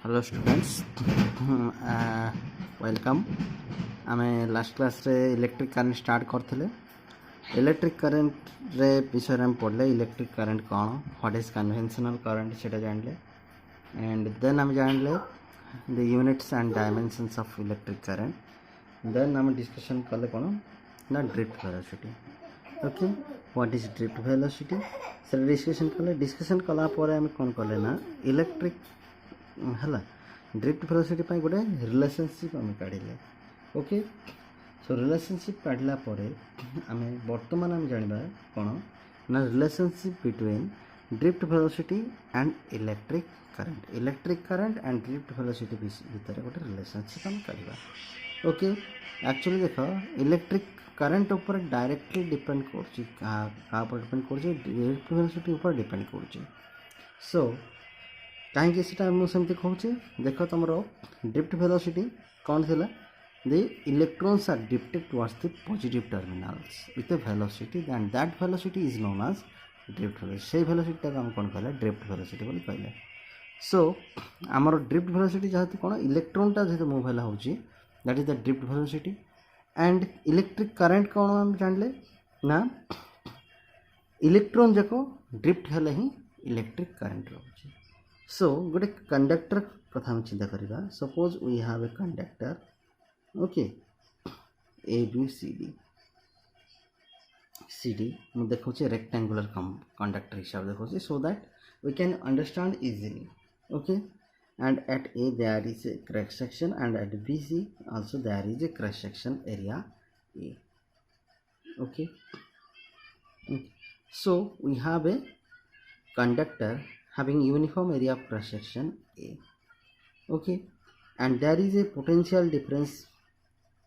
Hello students welcome. आम last class रे electric current start करथिले। इलेक्ट्रिक करंट रे विषय में पढ़ले इलेक्ट्रिक करंट कौन, व्हाट इज कन्वेंशनल करंट सेटा जानले, एंड देन आम जानले the units and dimensions of electric current. Then आम डिस्कशन कले कौन ना drift velocity. Okay, what is drift velocity से डिस्कशन कला पर आम कौन कले ना इलेक्ट्रिक है ड्रिफ्ट वेलोसिटी पर गोटे रिलेशनशिप आम काढ़ले। ओके, सो रिलेशनशिप काढ़ला आम बर्तमान आम जाना कौन ना relationship between drift velocity and electric current and drift velocity भितर गोटे रिलेशनशिप आम काढ़ा। ओके, एक्चुअली देख इलेक्ट्रिक करंट ऊपर डायरेक्टली डिपेंड कर डिपेंड कर ड्रिफ्ट वेलोसिटी ऊपर डिपेंड कर। सो कहीं सेमती कहूँ देख तुम ड्रिफ्ट वेलोसिटी कौन थी the electrons are drifted towards the positive terminals with a velocity and that velocity is known as drift velocity. से वेलोसिटी आम कौन कहले ड्रिफ्ट वेलोसिटी बोली कहले। सो आमर ड्रिफ्ट वेलोसिटी जहाँ कौन इलेक्ट्रॉनटा जो मुव है हूँ that is the drift velocity. And electric current कौन आम जानले ना इलेक्ट्रॉन जाक ड्रिफ्ट हेले ही इलेक्ट्रिक करंट रोचे। सो गोटे कंडक्टर कथा हम चिंता करवा। Suppose we have a conductor, okay, A B C D मैं देखा रेक्टेंगुलर कंडक्टर हिसाब देखा so that we can understand easily. Okay, and at A there is a cross section and at B C also there is a cross section area A. Okay, so we have a conductor having uniform area of cross section A. Okay, and there is a potential difference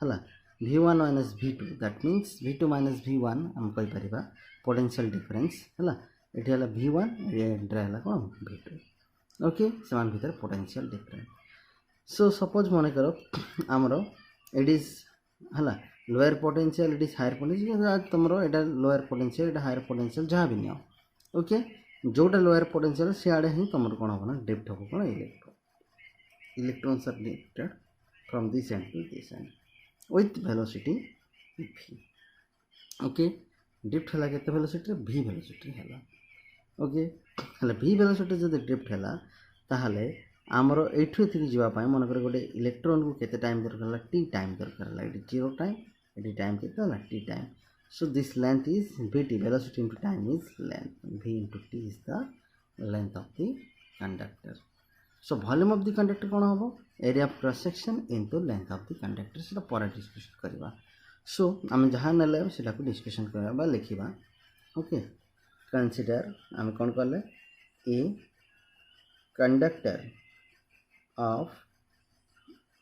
hala V1 minus V2, that means V2 minus V1 हम कहि परिबा potential difference hala एठी हला V1 एठी हला कोन V2। Okay, समान भीतर potential difference। so suppose मने करो हमरो it is हाला lower potential it is higher potential तुम एटा लोअर पोटेंशियल एटा हायर पोटेंशियल जहाँ भी नियो। ओके, जोटा लोअर पोटेंशियल सियाड़े ही तुम कौन हम ना ड्रिफ्ट हम कौन electrons are drifted from this end to this end with velocity v। Okay, drift है केते वेलोसिटी v वेलोसिटी है। ओके, हले v वेलोसिटी जब ड्रिफ्ट है ताहले आमर एठू एतिक जावाई मनकर गोटे इलेक्ट्रॉन को केते टाइम दरकार टी टाइम दरकार ये जीरो टाइम ये टाइम केते T time. So this length is vt, velocity into time is length, v into T is the length of the conductor. So volume of the conductor कौन हम area of cross section into length of the conductor से पर discussion करवा। सो आम जहाँ नेले से discussion करवा लिखा। ओके, कंसीडर आम कौन कले a conductor of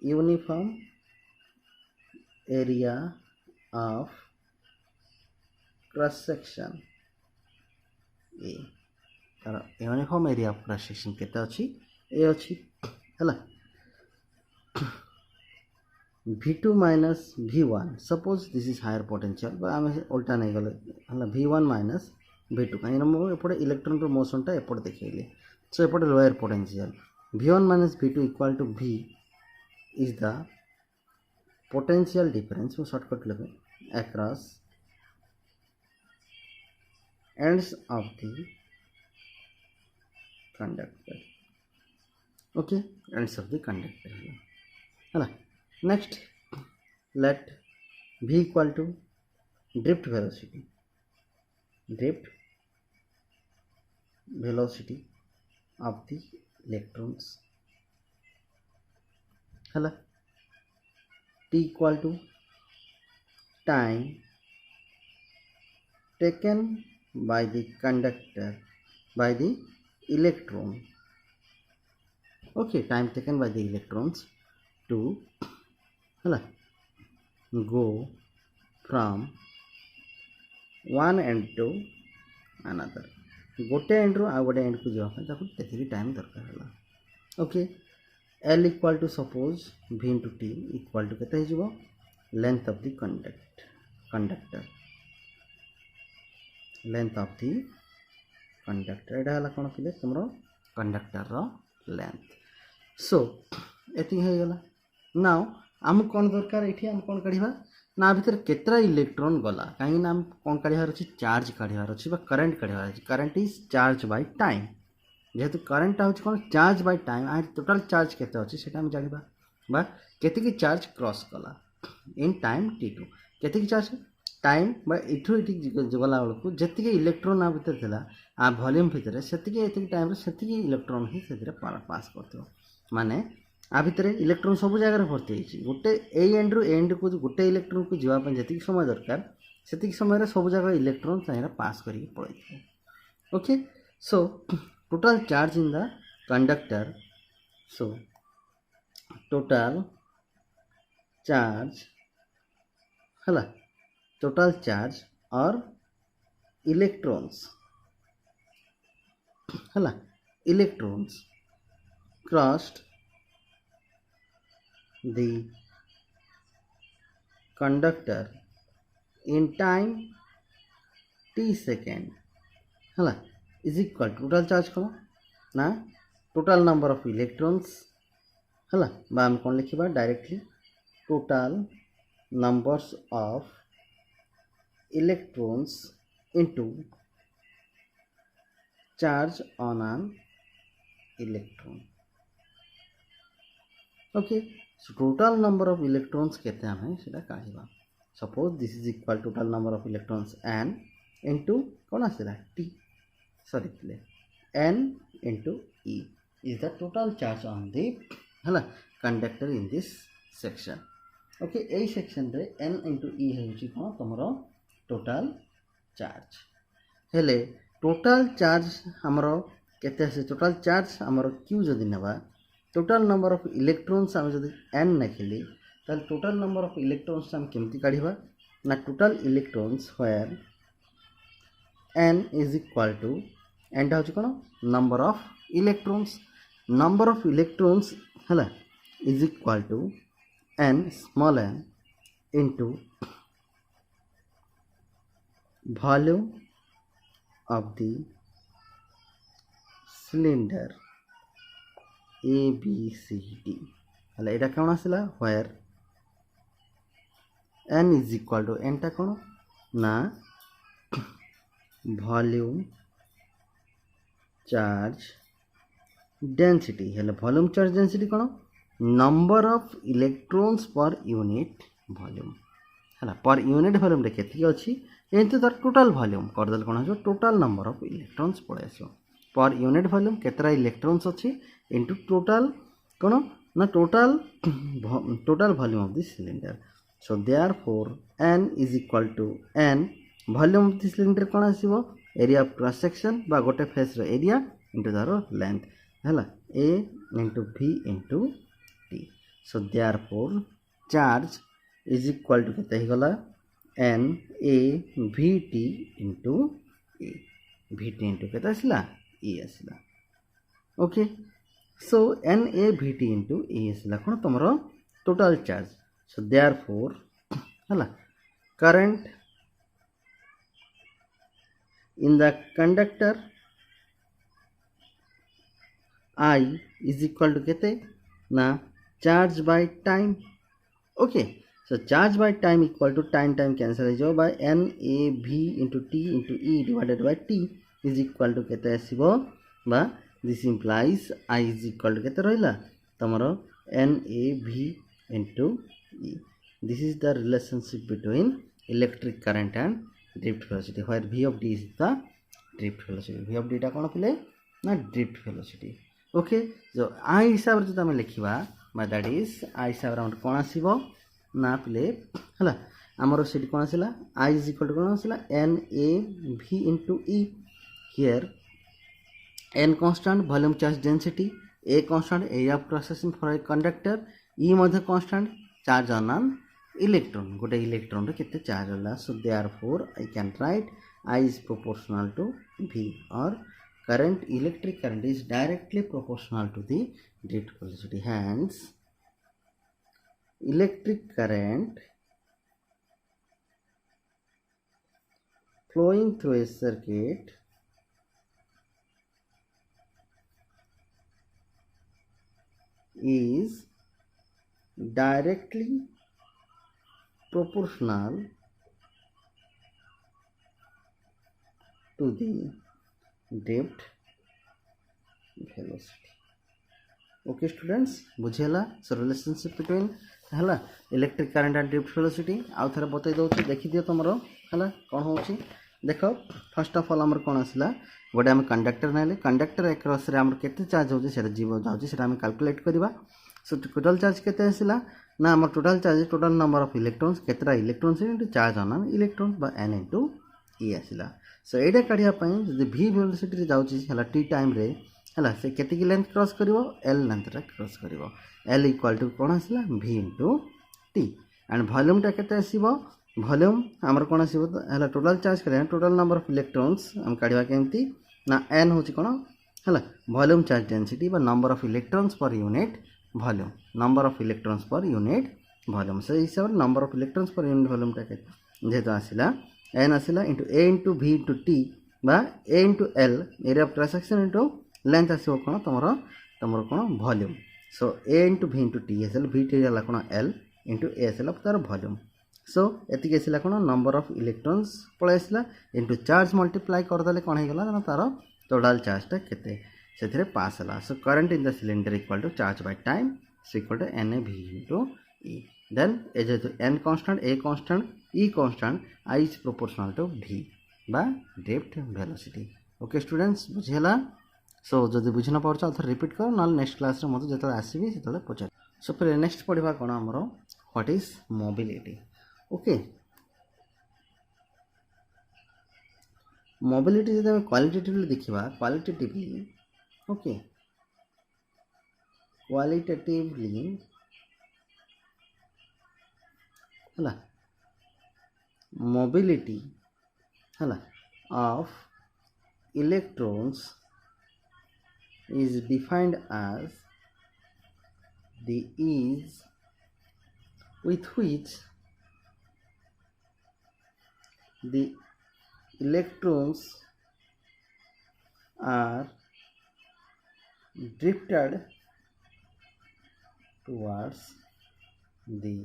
uniform area of cross section A। तार uniform area of cross section केते अछि ए अछि हला V2 minus V1। Suppose this is higher potential बा आम उल्टा नहीं गले हला V1 minus V2 कहीं मो एपटे इलेक्ट्रॉन रो मोशनटा एपटे देखैली। सो एपटे lower potential V1 minus V2 equal to V is the potential difference वो शॉर्टकट लगे across ends of the conductor। okay, ends of the conductor है ना। next let V equal to drift velocity of the electrons है t equal to time taken by the conductor by the electron। okay, time taken by the electrons to है go from one end to another, गोटे end रू आ गोटे end को जावाई time दरकार है। Okay, L equal to suppose v into T equal to केते हो length of the conductor length of the conductor एटा हला कोन पिले तुमरो कंडक्टर रो लेंथ। सो एति हो गला नाउ आम कौन दरकार ये आम कौन काढ़ा ना भितर केतरा इलेक्ट्रॉन गला कहीं ना आम कौन काढ़ार अच्छी चार्ज काढ़ार अच्छी करेन्ट काढ़ार अच्छी current is charge by time जेहेतु करेन्टा हूँ कौन चार्ज बाय टाइम आ टोटाल चार्ज केते अच्छी से जाना बा केतिकी चार्ज क्रॉस कला इन टाइम t2 केतिकी चार्ज टाइम बा इठू इठी गला बेलू जी इलेक्ट्रोन आ भितर थिला आ वॉल्यूम भितर से टाइम से इलेक्ट्रोन ही से पास कर माने आ भितर इलेक्ट्रोन सब जगह भर्ती होती गोटे ए एंड रु एंड को गोटे इलेक्ट्रोन को जावाई जी समय दरकार से समय सब जगह इलेक्ट्रोन चाहिए पास करके पड़े okay so total charge in the conductor so total charge hala total charge or electrons hala electrons crossed the conductor in time t second hala is equal to total charge कौन ना total number of electrons हला बा हम कौन लिखिबा directly total numbers of electrons into charge on an electron okay so total number of electrons केते हमें सेटा काढिबा suppose this is equal total number of electrons n into कौन आसेला t sorry n into e is the total charge on the hala conductor in this section okay a section रे n into e होउची कोन तमरो total charge हेले total charge हमरो केते से total charge हमरो q जदी नेबा total number of electrons हम जदी n नखिली त total number of electrons हम केमति काढिबा ना total electrons where n is equal to n होची कोन number of electrons हला is equal to n small n into volume of the cylinder a b c d हला एटा कोन आसला where n is equal to n टा कोन ना volume charge density हेले volume charge density cone number of electrons पर unit volume हला पर unit volume रे केति अछि एंतो तार टोटल वॉल्यूम कर देल कोन हो टोटल नंबर ऑफ इलेक्ट्रॉन्स पड़े आसो पर यूनिट वॉल्यूम केतरा इलेक्ट्रॉन्स अछि इनटू टोटल कोन ना total volume of this cylinder so therefore n is equal to n volume of this cylinder कोन आसीबो एरिया ऑफ क्रॉस सेक्शन बा गोटे फेस रो एरिया इनटू तार लेंथ हला a into v into t so therefore charge is equal to केते हिगला n a v t into a v t into केते आसला e आसला okay so n a v t into a आसला कोन तमरो total charge so therefore हला current in the conductor I is equal to केते ना charge by time okay so charge by time equal to time cancel हो जाओ by n a v into t into e divided by t is equal to केते आसीबो बा this implies I is equal to केते रहला तमरो n a v into e this is the relationship between electric current and drift velocity where v of d is the drift velocity v of d टा कोन पिले ना drift velocity okay जो आई हिसाब रे जब लिखिबा बा दैट इज आई हिसाब रे कोन आसीबो ना पिले हला हमरो सेट कोन आसीला आई इज इक्वल टू कोन आसीला n a v into e here n constant volume charge density a constant area of cross section for a conductor e मध्ये constant charge on an electron गोटे electron रे केते charge होला so therefore I can write I is proportional to v or current electric current is directly proportional to the drift velocity hence electric current flowing through a circuit is directly proportional to the drift velocity. Okay students बुझेला सो relationship between है electric current and drift velocity आउ थे बतई दूसरी देखी दियो तुम है कौन हो देख फर्स्ट ऑफ ऑल आमर कौन आसला गोटे आम कंडक्टर ना कंडक्टर एक्रस रे आमर केते चार्ज होची सेटा जीव जाउची सेटा आम कैलकुलेट करबा सो टोटल चार्ज केते आसला ना आमर total charge total number of electrons केतरा electrons into charge on an electron बा n इनटू e आसला सो एटा काढिया पई जदि v वेलोसिटी रे जाउची हला t टाइम रे हला से केते की लेंथ क्रॉस करिवो l लेंथ रे क्रॉस करिवो l इक्वल टू कोन आसला v into t and volume टा केते आसीबो वॉल्यूम आमर कोन आसीबो हला टोटल चार्ज करे टोटल नंबर ऑफ इलेक्ट्रॉन्स हम काढिबा केमती ना n होची कोन हला वॉल्यूम चार्ज डेंसिटी बा नंबर ऑफ इलेक्ट्रॉन्स पर unit volume number of electrons पर यूनिट वॉल्यूम से हिसाब नंबर ऑफ इलेक्ट्रॉन्स पर यूनिट वॉल्यूम टा केते जेतो आसीला n आसीला into a into v into t बा a into l area of cross section into length आसीबो कोन तमरो कोन volume so a into v into t आसीला v t हला कोन l इनटू a आसीला तार वॉल्यूम सो एतिक आसीला कोन नंबर ऑफ इलेक्ट्रॉन्स पळे आसीला इनटू चार्ज मल्टीप्लाई कर देले कोन हे गला ना तार टोटल चार्ज टा केते सेथरे पास हला so current in the cylinder equal to charge by time so equal to na v into e then A जे n constant a constant e constant I is proportional to v बा drift velocity okay students बुझेला so जदि बुझना पड़छ Athar repeat कर नाल next class रे मते जतले आसीबी सेतले पचार सो फिर नेक्स्ट पढिबा कोन हमरो what is mobility okay mobility जदि हम क्वालिटेटिवली देखिबा क्वालिटेटिवली ओके क्वालिटेटिवली हला मोबिलिटी हला of electrons is defined as the ease with which the electrons are drifted towards the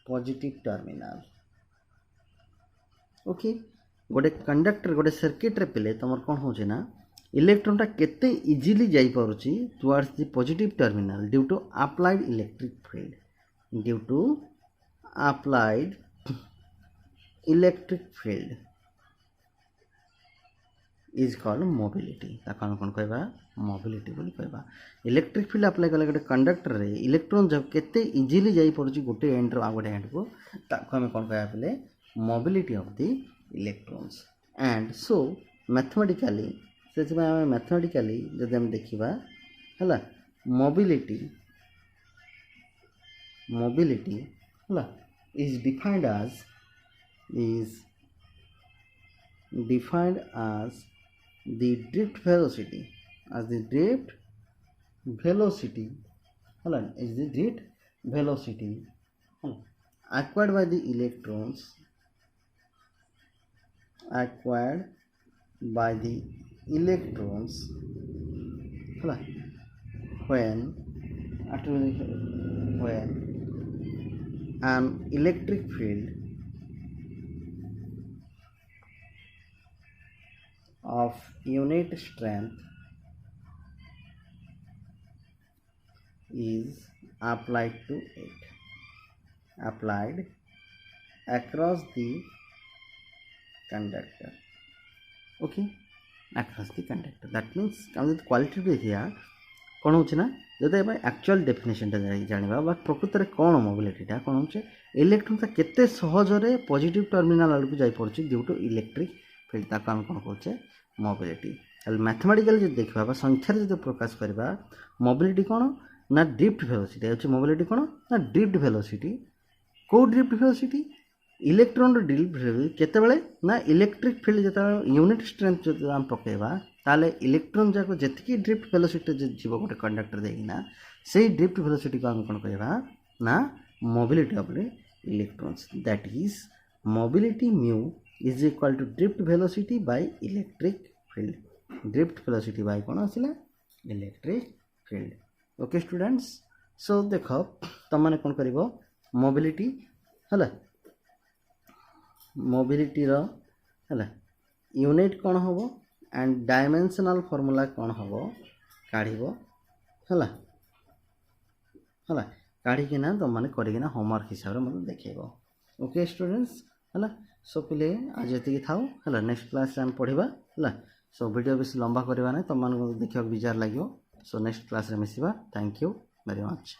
positive terminal okay गोटे कंडक्टर गोटे सर्किट रे पिले तमर कौन हो ना इलेक्ट्रॉन टा केते इजीली जाई पारुची towards the positive terminal due to applied electric field due to applied electric field is called mobility ताकन कोन कहबा मोबिलिटी बोली कहबा इलेक्ट्रिक फील्ड अप्लाई कले गोटे कंडक्टर रे इलेक्ट्रॉन जब केते इजीली जाई पारुची गोटे एंड रो आ गोटे एंड को ताको हम कोन कहबा पले mobility of the electrons and so mathematically जब हम देखिबा हला mobility हला is defined as the drift velocity हला is the drift velocity acquired by the electrons when an electric field of unit strength is applied across the conductor okay across the conductor that means quality देखिया कौन हो ना जदि actual definition जाना बा प्रकृत में कौन मोबिलिटीटा कौन हो इलेक्ट्रॉन केते सहजरे पॉजिटिव टर्मिनल आड़ को जाई पड़छ ड्यू टू इलेक्ट्रिक फील्ड ताको हम कौन कहचे मोबिलिटी मैथमेटिकल जो देखा बा संख्यार जो प्रकाश करबा मोबिलिटी कौन ना ड्रिफ्ट वेलोसिटी होची मोबिलिटी कौन ना ड्रिफ्ट वेलोसिटी को ड्रिफ्ट वेलोसिटी इलेक्ट्रॉन ड्रिफ्ट केतेबेले ना इलेक्ट्रिक फील्ड जता यूनिट स्ट्रेंथ जो हम पकेबा ताले इलेक्ट्रॉन जाको जेतिकी ड्रिफ्ट वेलोसिटी जीव गोटे कंडक्टर देना से ड्रिफ्ट वेलोसिटी को हम कौन कहबा ना mobility of electrons that is mobility mu is equal to drift velocity by electric field drift velocity by कौन आसिला electric field okay students so देख तुम मैंने कौन कर मोबिलिटी है मोबिलिटी है यूनिट कौन हम एंड डायमेंशनल फॉर्मूला कौन हम काढ़ है काढ़िकिना तुम मैंने करना होमवर्क हिसाब से मतलब देखेब ओके स्टूडेंट्स है सो पिले आज ये था है नेक्स्ट क्लास आम पढ़ा है सो वीडियो बेस लंबा करवा ना तुम देखा विजार लगे सो नेक्स्ट क्लास मिसिबा थैंक यू वेरी मच।